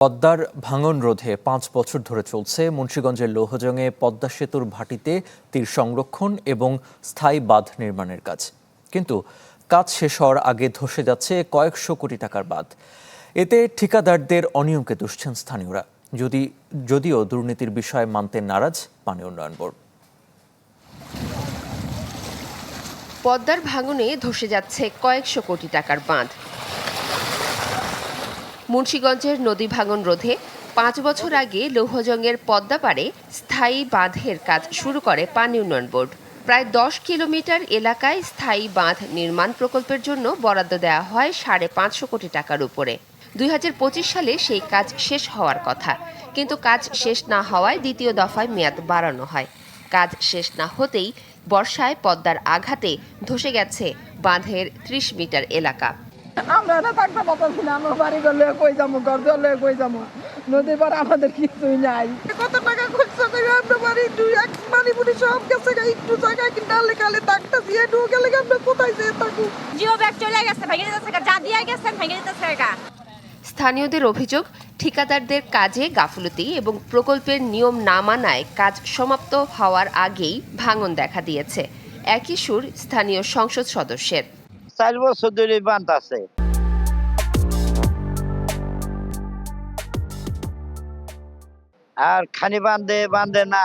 পদ্মার ভাঙন রোধে ৫ বছর ধরে চলছে মুন্সিগঞ্জের লৌহজংয়ে পদ্মা সেতুর ভাটিতে তীর সংরক্ষণ এবং স্থায়ী বাঁধ নির্মাণের কাজ। কিন্তু কাজ শেষ হওয়ার আগে ধসে যাচ্ছে কয়েকশো কোটি টাকার বাঁধ। এতে ঠিকাদারদের অনিয়মকে দুষছেন স্থানীয়রা, যদিও দুর্নীতির বিষয়ে মানতে নারাজ পানি উন্নয়ন বোর্ড। পদ্মার ভাঙনে ধসে যাচ্ছে কয়েকশো কোটি টাকার বাঁধ। মুন্সিগঞ্জের নদী ভাঙন রোধে ৫ বছর আগে লৌহজংয়ের পদ্মা পাড়ে স্থায়ী বাঁধের কাজ শুরু করে পানি উন্নয়ন বোর্ড। প্রায় ১০ কিলোমিটার এলাকায় স্থায়ী বাঁধ নির্মাণ প্রকল্পের জন্য বরাদ্দ দেওয়া হয় ৫৫০ কোটি টাকার উপরে। ২০২৫ সালে সেই কাজ শেষ হওয়ার কথা, কিন্তু কাজ শেষ না হওয়ায় দ্বিতীয় দফায় মেয়াদ বাড়ানো হয়। কাজ শেষ না হতেই বর্ষায় পদ্মার আঘাতে ধসে গেছে বাঁধের ৩০ মিটার এলাকা। আমরা না থাকতে পারছি না, আমার বাড়ি গেলে কই যাবো, ঘর জলে কই যাবো, নদীর পার আমাদের কিছুই নাই। কত টাকা খরচ করে আমরা বাড়ি এক বাড়ি বুড়ি সব গেছে, একটু জায়গায় কিনা লেখালে থাকতে দিয়ে গেলে আমরা কোথায় যেয়ে থাকবো। জিও ব্যাগ চলে গেছে, ভেঙে যেতেছে, যা দিয়ে গেছেন ভেঙে যেতেছে। স্থানীয়দের অভিযোগ, ঠিকাদারদের কাজে গাফলতি এবং প্রকল্পের নিয়ম না মানায় কাজ সমাপ্ত হওয়ার আগেই ভাঙন দেখা দিয়েছে। একই সুর স্থানীয় সংসদ সদস্যের। ৪ বছর ধরে বাঁধ আছে। আর খানি বাঁধে না,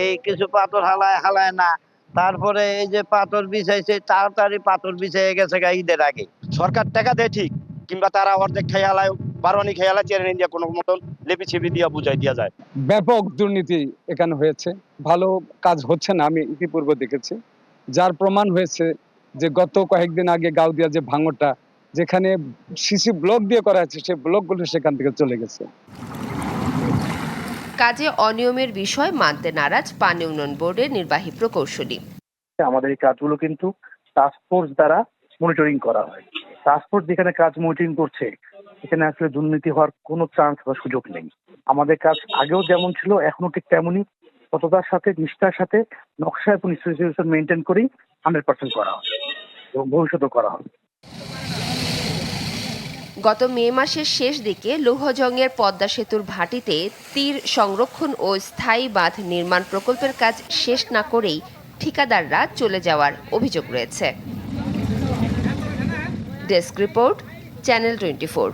এই কিছু পাথর হালায় না। তারপরে এই যে পাথর বিছাইছে, তাড়াতাড়ি পাথর বিছাই গেছে ঈদের আগে। সরকার টাকা দেয় ঠিক, কিংবা তারা অর্ধেক খেয়ে হালায়, বারোয়ানি খেয়ে হালায়, চেরে নিয়ে কোনো মতন লেপি ছিপি দিয়ে বুঝাই দেওয়া যায়। ব্যাপক দুর্নীতি এখানে হয়েছে, ভালো কাজ হচ্ছে না, আমি ইতিপূর্বে দেখেছি। যার প্রমাণ হয়েছে যে গত কয়েকদিন আগে গাউদিয়া যে ভাঙনটা, যেখানে সিসি ব্লক দিয়ে করা হয়েছে, সেই ব্লকগুলো সেখান থেকে চলে গেছে। কাজে অনিয়মের বিষয় মানতে নারাজ পানি উন্নয়ন বোর্ডের নির্বাহী প্রকৌশলী। আমাদের এই কাজগুলো কিন্তু টাস্ক ফোর্স দ্বারা মনিটরিং করা হয়। টাস্ক ফোর্স যেখানে কাজ মনিটরিং করছে, এখানে আসলে দুর্নীতি হওয়ার কোনো চান্স বা সুযোগ নেই। আমাদের কাজ আগেও যেমন ছিল, এখনো ঠিক তেমনই সততার সাথে, নিষ্ঠার সাথে, নকশা এবং স্পেসিফিকেশন মেনটেন করেই 100% করা হবে এবং ভবিষ্যতেও করা হবে। গত মে মাসের শেষ দিকে লৌহজংয়ের পদ্মা সেতুর ভাটিতে তীর সংরক্ষণ ও স্থায়ী বাঁধ নির্মাণ প্রকল্পের কাজ শেষ না করেই ঠিকাদাররা চলে যাওয়ার অভিযোগ রয়েছে। Desk report, channel 24।